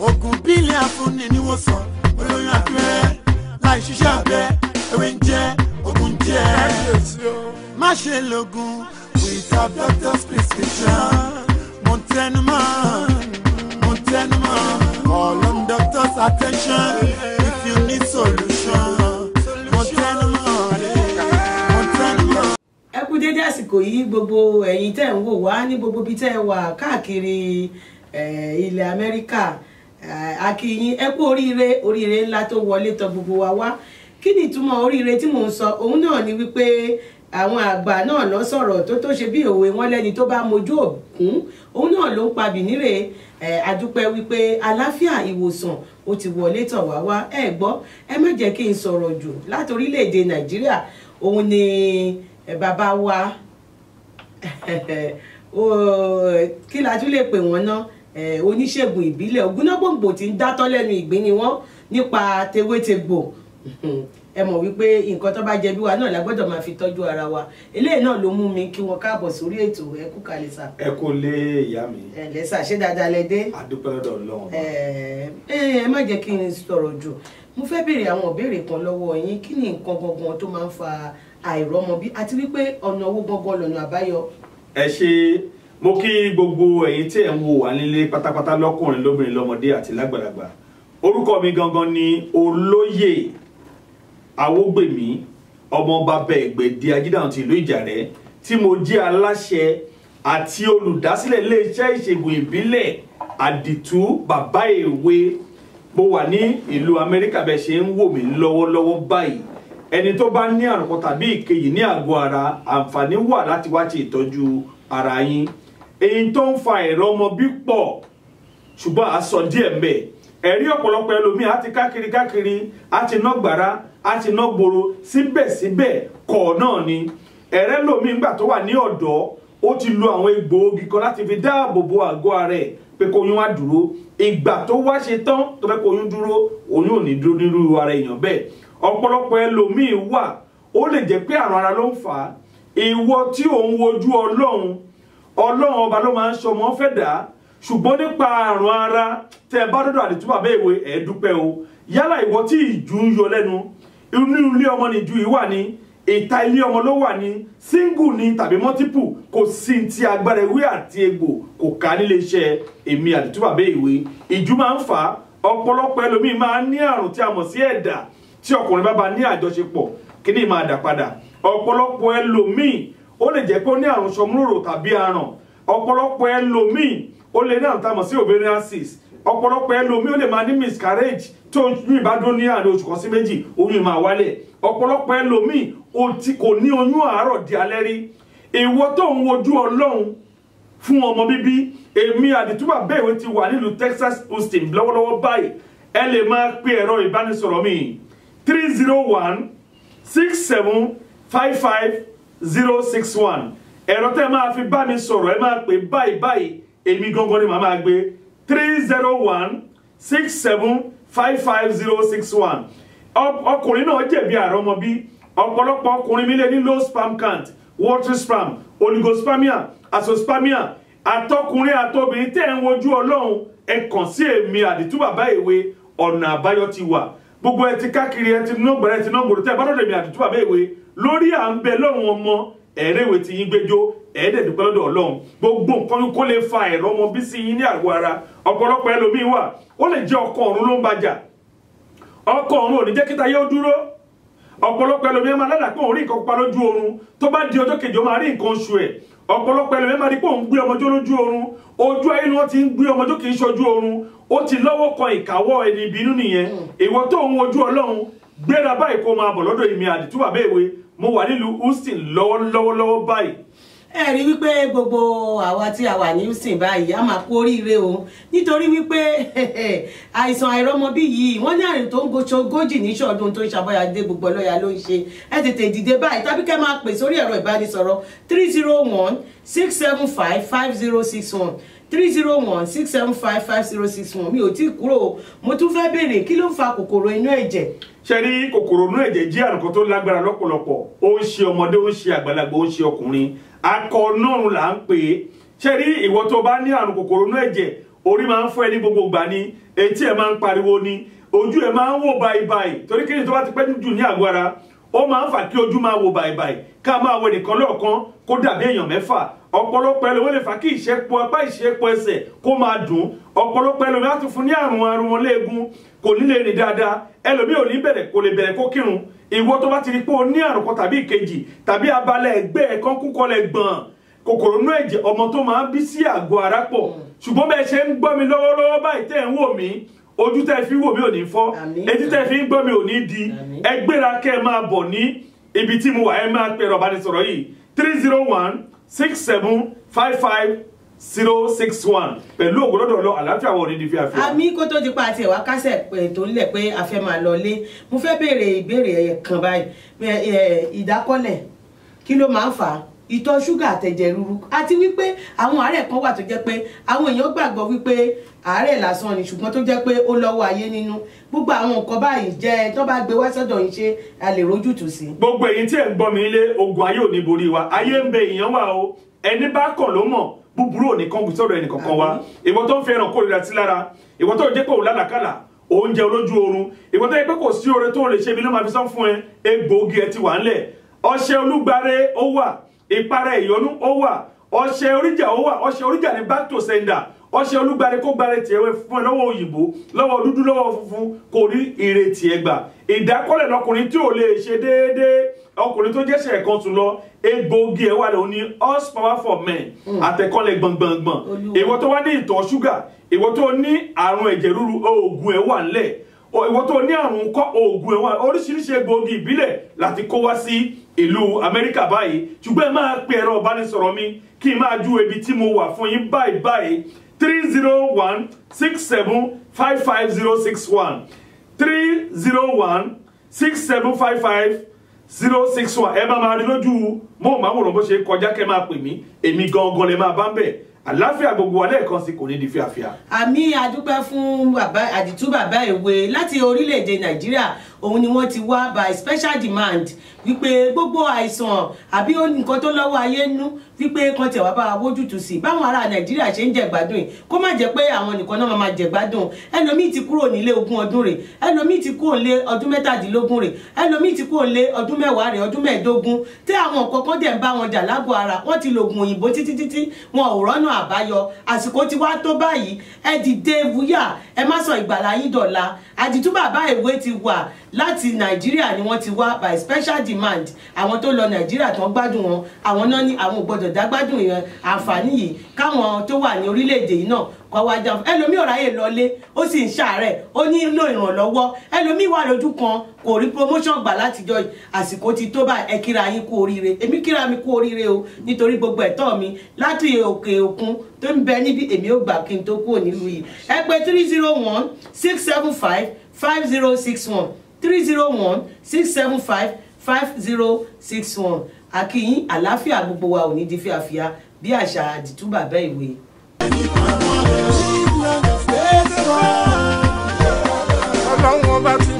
ogun bílẹ̀ afúnni ni wọ́n sọ olóyún abẹ́rẹ́ láì ṣiṣẹ́ abẹ́ ewé ń jẹ́ ogun jẹ́ má ṣe lògùn without doctor's prescription mo tẹnumọ́ call on doctor's attention if you need solution mo tẹnumọ́. ẹ kú dédé àsìkò yìí gbogbo ẹ̀yin tẹ́ ń wò wá ní gbogbo bí tẹ́ wà káàkiri ilẹ̀ Amẹ́ríkà akíyín ẹ kú oríire ńlá tó wọlé tọ̀ gbogbo wa wá kí ni ìtumọ̀ oríire tí mò ń sọ òun náà ni wípé àwọn àgbà náà lọ sọ̀rọ̀ tó ṣe bí òwe wọn lẹ́ni tó bá mojú òkun òun náà ló ń pa bìnírè àdúpẹ́ wípé àlàáfíà ìwòsàn ó ti wọlé tọ̀ wá wá ẹ gbọ́ ẹ má jẹ́ kí n sọ̀rọ̀ jù láti orílẹ̀-èdè Nàìjíríà òun ni bàbá wa kí la tún lè pè wọ́n ná oníṣègùn ìbílẹ̀ ògúnnágbòǹgbò tí ń dátọ́ lẹ́nu ìgbín ni wọ́n nípa tewétegbò ẹ mọ̀ wípé nǹkan tó bá jẹ bí wa náà la gbọ́dọ̀ máa fi tọ́jú ara wa eléyìí náà ló mú mi kí wọ́n káàbọ̀ sórí ètò ẹ kú kalẹ̀ sà. ẹ kò lé ìyá mi. ẹ lẹ́sà ṣé dáadáa lẹ dé. àdúpẹ́ lọ́dọ̀ Ọlọ́run. ẹ má jẹ́ kí n sọ̀rọ̀ jù mo fẹ́ béèrè àwọn ìbéèrè kan lọ́wọ́ yín kí ni nǹkan gangan tó máa ń fa àìrọ́mọbí àti wípé ọ̀nà owó gangan lọ́nà àbáyọ. ẹ ṣe mo kí gbogbo ẹ̀yin tí ẹ ń wò wá nílé pátápátá lọ́kùnrin lóbìnrin lọ́mọdé àti lágbàlagbà orúkọ mi gangan ni Olóyè Awógbèmí ọmọọba Bẹ̀gbẹ̀dì Ajídáhùn ti ìlú Ìjàrẹ́ tí mo jẹ́ aláṣẹ àti olùdásílẹ̀ iléeṣẹ́ ìṣègùn ìbílẹ̀ àdìtú bàbá èwe mo wà ní ìlú Amẹ́ríkà bẹ́ẹ̀ ṣe ń wò mí lọ́wọ́lọ́wọ́ báyìí ẹni tó bá ní àrùn kan tàbí ìkejì ní àgọ́ ara àǹfààní wà láti wá ṣe ìtọ́jú ara yín èyí tó ń fa ìrọmọbí pọ̀ ṣùgbọ́n a sọ díẹ̀ mbẹ̀ ẹ̀rí ọ̀pọ̀lọpọ̀ ẹlòmíì á ti káàkiri á ti ná gbàrà á ti ná gbòòrò síbẹ̀síbẹ̀ kọ̀ náà ni ẹ̀rẹ́ lòmíì ńgbà tó wà ní ọ̀dọ́ ó ti lo àwọn egbòogi kan láti fi dáàbò bo àgọ́ ara ẹ̀ pé kóyún á dúró ìgbà tó wá ṣe tán tó fẹ́ kóyún dúró oyún ò ní dúró nírú ara èèyàn bẹ́ẹ̀ ọ̀pọ̀lọpọ̀ ẹlòmíì wà ó lè jẹ́ pé àrùn ara ló ń fà á ìwọ tí ò ń wojú Ọlọ́run ọba ló máa ń ṣọmọ fẹ́ dà á ṣùgbọ́n nípa àrùn ara tẹ́ bá dọ́dọ̀ àdìtú bàbá èwe ẹ̀ dúpẹ́ o yálà ìwọ tí ìjú ń yọ lẹ́nu inú ilé ọmọ nìjú yìí wà ní ìta ilé ọmọ ló wà ní single ní tàbí multiple kò sí ti agbára ewé àti egbò kò ká nílé iṣẹ́ èmi àdìtú bàbá èwe ìjú máa ń fà á ọ̀pọ̀lọpọ̀ ẹlòmíì máa ń ní àrùn tí a mọ̀ sí ẹ̀dà tí ọkùnrin bá bá ní àjọṣepọ̀ kí ni máa dà padà ọ̀pọ̀lọpọ̀ ẹlòmíì ó lè jẹ́ pé ó ní àrùn sọmúrò tàbí aràn ọ̀pọ̀lọpọ̀ ẹlòmíì ó lè ní àrùn tá a mọ̀ sí ovarian cyst ọ̀pọ̀lọpọ̀ ẹlòmíì ó lè máa ní miscarriage tó oyún ìbádọ́ ní àárín oṣù kan sí méjì oyún máa wálẹ̀ ọ̀pọ̀lọpọ̀ ẹlòmíì kò ní oyún àárọ̀ di alẹ́ rí ìwọ tó ń wojú Ọlọ́run fún ọmọ bíbí èmi àdìtú bàbá èwe ti wà nílùú Texas Austin lọ́wọ́lọ́wọ́ báyìí ẹ lè máa pe ẹ̀rọ ìbánisọ̀rọ̀ mi 301-6755-061 ẹ̀rọ tẹ́ máa fi bá mi sọ̀rọ̀ ẹ máa pè báyìí èmi gangan ni màá máa gbé 301-6755-061 ọkùnrin náà jẹ̀bi àrọ́mọbí ọ̀pọ̀lọpọ̀ ọkùnrin mi lè ní low sperm count watery sperm oligospermia azoospermia àtọkùnrin àtobìnrin tẹ́ ń wojú Ọlọ́run ẹ kàn sí èmi àdìtú bàbá èwe ọ̀nà àbáyọ ti wà gbogbo ẹ ti káàkiri ẹ ti nọgbẹrẹ ẹ ti nọgbòrò tẹ ẹ bá dọdọ èmi àdìtú bàbá èwe lórí à ń bẹ lọ́rùn ọmọ ẹ̀rẹ́wé ti yín gbẹjọ́ ẹ̀ẹ́dẹ̀dùpẹ́ lọ́dọ̀ Ọlọ́run gbogbo nǹkan kó lè fa ẹ̀rọ ọmọ bí sí yín ní àgọ́ ara ọ̀pọ̀lọpọ̀ ẹlòmíín wà ó lè jẹ́ ọkọ ọ̀run ló ń bàjà ọkọ ọ̀run ò ní jẹ́ kíta yóò dúró ọ̀pọ̀lọpọ̀ ẹlòmíín máa ládàá pé òun rí nǹkan pa lójú oorun tó bá di ọjọ́ kejì ó máa rí nǹkan oṣù ẹ̀ ọ̀pọ̀lọpọ̀ ẹlòmíín máa rí pé òun gbé ọmọjọ́ lójú oorun ojú ayé ni wọ́n ti ń gbé ọmọjọ́ kì í ṣojú oorun ó ti lọ́wọ́ kan ìkáwọ́ ẹni ìbínú nìyẹn ìwọ tó ń wojú Ọlọ́run gbéra báyìí kó máa bọ̀ lọ́dọ̀ èmi àdìtú bàbá èwe mo wà nílùú Houston lọ́wọ́lọ́wọ́ báyìí. ẹ rí wípé gbogbo àwa tí a wà ní Houston báyìí a máa kú oríire o nítorí wípé àìsàn àìrọ́mọbí yìí wọ́n ní àrùn tó ń goṣogójì ní ṣọdún tó ń ṣàbọ̀yàdé gbogbo ọlọ́yà ló ń ṣe ẹ tètè dìde báyìí tàbí kẹ́ máa pè sórí ẹ̀rọ ìbánisọ̀rọ̀ 301-675-5061 301-675-5061 mi ò tí kúrò mo tún fẹ́ béèrè kí ló ń fa kòkòrò inú ẹ̀jẹ̀. ṣe rí kòkòrò inú ẹ̀jẹ̀ jẹ́ àrùn kan tó lágbára lọ́pọ̀lọpọ̀ ó ń ṣe ọmọdé ó ń ṣe àgbàlagbà ó ń ṣe ọkùnrin akọ náà là ń pè é ṣe rí ìwọ tó bá ní àrùn kòkòrò inú ẹ̀jẹ̀ orí máa ń fọ́ ẹ ní gbogbo ìgbà ni etí ẹ máa ń pariwo ni ojú ẹ máa ń wò báyìí torí kí ni tó bá ti pẹ́ jù ní àgọ́ ara ó máa ń fà kí ojú máa wò báyìí ká máa wọ ẹnìkan lọ́ọ̀kan kó dàbí èèyàn mẹ́fà ọ̀pọ̀lọpọ̀ ẹlòmíràn lè fà kí ìṣẹ́pọ̀ apá ìṣẹ́pọ̀ ẹsẹ̀ kó máa dùn ọ̀pọ̀lọpọ̀ ẹlòmíràn á tún fún ní àrùn wọn léegun kò ní lè rìn dáadáa ẹlòmíràn ò ní bẹ̀rẹ̀ kò lè bẹ̀rẹ̀ kó kírun ìwọ tó bá ti rí pé o ní àrùn kan tàbí ìkejì tàbí abalẹ̀ ẹgbẹ́ ẹ̀kan kúkọlẹ̀ gbọ̀n kòkòrò inú ẹ̀jẹ̀ ọmọ tó máa ń bí sí àgọ́ ara pọ̀ ṣùgbọ́n bẹ́ẹ̀ ṣe ń gbọ́ mi lọ́wọ́lọ́wọ́ báyìí tẹ́ ń wò mí ojú tẹ́ fi wò mí ò ní fọ́ etí tẹ́ fi ń gbọ́ mi ò ní di ẹ gbéra kẹ́ ẹ máa bọ̀ ní ibi tí mo wà ẹ máa pe ẹ̀rọ ìbánisọ̀rọ̀ yìí 301-6755-061 pẹ̀lú ògbólọ́dọ̀ lọ àlàáfíà wọ̀ ní di fíafíà. àmì kó tó di pa àti ẹ̀wá kásẹ̀ tó ń lẹ̀ pé a fẹ́ máa lọ lé mo fẹ́ béèrè ìbéèrè kan báyìí ìdákọ́lẹ̀ kí ló máa ń fà á ìtọ̀ ṣúgà àtẹ̀jẹ̀ ríru àti wípé àwọn àárẹ̀ kan wà tó jẹ́ pé àwọn èèyàn gbàgbọ́ wípé àárẹ̀ lásán ni ṣùgbọ́n tó jẹ́ pé ó lọ́wọ́ ayé nínú gbogbo àwọn nǹkan báyìí jẹ́ tó bá gbé wá sọ́dọ̀ yín ṣe a lè rójútùú sí. gbogbo èyí tí ẹ̀ ń gbọ́ mi ilé ogun ayé ò ní borí wa ayé ń bẹ èèyàn wà o ẹni bá kàn ló mọ̀ búburú ò ní kán sọ̀rọ̀ ẹnì kankan wa ìwọ tó ń fi ẹran kórìíra sí lára ìwọ tó jẹ́ pé òun lálàkàlà oúnjẹ olójú oorun ìwọ tó yẹ pé kò sí oore tó lè ṣe ibi ló máa fi sán fún ẹ egbòogi ẹ ti wà ńlẹ̀ ọṣẹ olúgbàrẹ ó wà ìpara ìyọnú ó wà ọṣẹ oríjà ó wà ọṣẹ oríjà ní back to sender ọṣẹ olúgbàrẹ kó gbàrẹ tiẹ̀ wẹ fún ẹ lọ́wọ́ òyìnbó lọ́wọ́ dúdú lọ́wọ́ funfun kò rí ìrètí ẹ gbà ìdákọ́lẹ̀ lọkùnrin tí ò lè ṣe déédéé ọkùnrin tó jẹ́sẹ̀ kan tún lọ egbòogi ẹ̀ wà lóní horse power for men àtẹ̀kọ́lẹ̀ gbọ̀ngbọ̀ngbọ̀n ìwọ tó wá ní ìtọ̀ ṣúgà ìwọ tó ní àrùn ẹ̀jẹ̀ ríru oògùn ẹ̀ wà ńlẹ̀ ìwọ tó ní àrùn kọ́ oògùn ẹ̀ wà oríṣiríṣi egbòogi ìbílẹ̀ láti kó wá sí ìlú Amẹ́ríkà báyìí ṣùgbọ́n ẹ máa pe ẹ̀rọ ìbánisọ̀rọ̀ mi kí n máa ju ibi tí mo wà fún yín báyìí 301-6755-061 301-6755-061 ẹ máa rí lójú móhùnmáwòrán bó ṣe kọjá kẹ́ máa pè mí èmi gangan lè máa bá ń bẹ̀ àláfíà gbogbo wa lẹ́ẹ̀kan sí kò ní di fíafíà. àmì àdúpẹ́ fún àdìtú bàbá ìwé láti orílẹ̀-èdè Nàìjíríà òun ni wọ́n ti wá by special demand wípé gbogbo àìsàn àbí nǹkan tó lọ́wọ́ ayé nú wípé kan tẹ̀ wá bá wójútùú sí báwọn ará Nàìjíríà ṣe ń jẹ̀gbádùn yìí kó má jẹ́ pé àwọn nìkan náà máa jẹ̀gbádùn ẹlòmíì ti kúrò nílé 20 ọdún rẹ̀ ẹlòmíì ti kúrò nílé ọdún 17 rẹ̀ ẹlòmíì ti kúrò nílé ọdún 10 rẹ̀ ọdún 15 tí àwọn nǹkan kan dẹ̀ ń bá wọn jà lágọ̀ọ́ ara wọ́n ti lògùn òyìnbó títí wọn ò rọ́nà àbáyọ àsìkò ti wá tó báyìí ẹ dìde wúyà ẹ má sọ ìgbàlá yín dọ̀la àdìtú bàbá ìwé ti wà láti Nàìjíríà ni wọ́n ti wá by special demand àwọn tó lọ Nàìjíríà tó ń gbádùn wọn àwọn náà ní àwọn gbọ́dọ̀ dágbádùn yẹn àǹfààní yìí káwọn tó wà ní orílẹ̀-èdè yìí náà kọ́ wá jà ẹlòmíì ò ráyè lọlé ó sì ń ṣàárẹ̀ ó nílò ìrànlọ́wọ́ ẹlòmíì wà lójú kan kò rí promotion gbà látijọ́ àsìkò ti tó báyìí ẹ kíra yín kú oríire èmi kíra mi kú oríire o nítorí gbogbo ẹ̀tọ́ mi láti òkè òkun tó ń bẹ níbi èmi ò gbà kí n tó kúrò nílùú yìí ẹ pè 301-675-5061 301-675-5061 àkíyín àlàáfíà gbogbo wa ò ní di fíafíà bí àṣà àdìtú bàbá ìwé. Ọlọ́run ọba ti